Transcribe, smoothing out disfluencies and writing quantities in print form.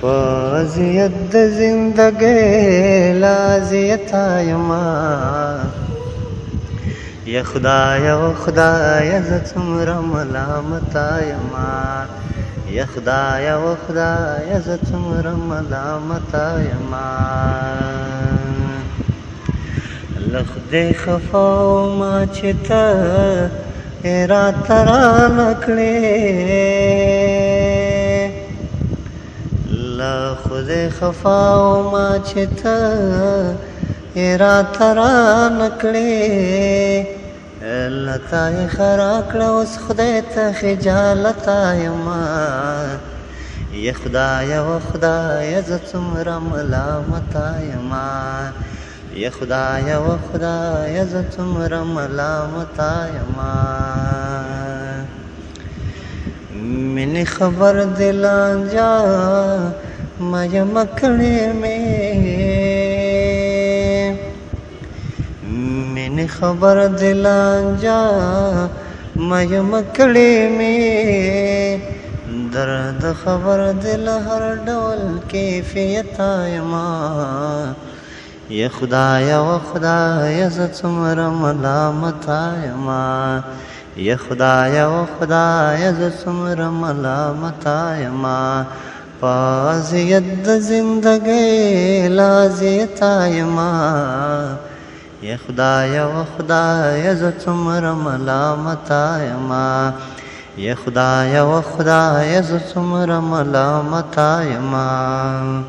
وازیت د زندګۍ لازیتا یما یا خدایا و خدایا ز څومره ملامته یما یا خدایا و خدایا ز څومره ملامته یما له خدای خفا وما چې ته راته رانه کړې له خدای خفا وما چې ته راته رانه کړې له تا یې خرا کړه اوس خدای ته خجالته یما یا خدایا و خدایا زه څومره ملامته یما یا خدایا و خدایا زه څومره ملامته یما مینې خبر دې لانجه ما یم کړې مې مینې خبر دې لانجه ما یم کړې مې درد خبر دې له هر ډول کیفیته یما یا خدایا و خدایا زه څومره ملامته یما یا خدایا و خدایا زه څومره ملامته یما په اذیت د زندګۍ لازیتا یما یا خدایا و خدایا زه څومره ملامته یما یا خدایا و خدایا زه څومره ملامته یما